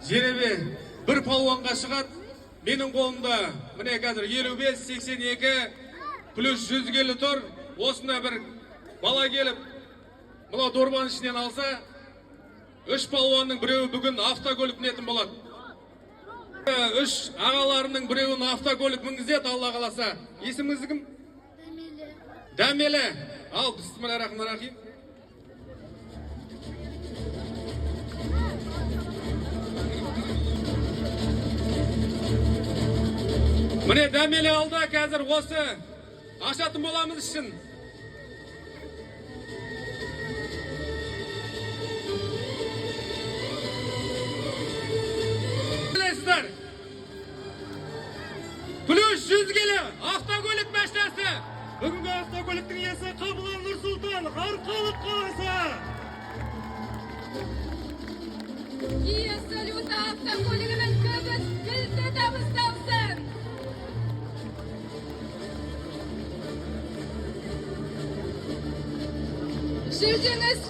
жеребе бір палуанға шығады. Менің қолымда міне қазір 55-82 плюс 100 келі тұр. Осында бір бала келіп, мұна дорбаның ішінен алса, 3 палуанның біреуі бүгін автокөлік мінетін болады. 3 ағаларының біреуін автокөлік мінгізеді, Алла қаласа. Есіміңіз кім? Дәмелі. Ал, бисмиллахиррахманиррахим. Міне Дәмелі алда қазір осы ашатын боламыз үшін. Білесіздер, плюс 100 келі автокөлік мәшінесі. Бүгінгі автокөліктің иесі Қабылан Нұрсұлтан, Арқалық қаласы. Kia Salute автокөлігінің көбіс кілті табысталсын. Жүлдеңіз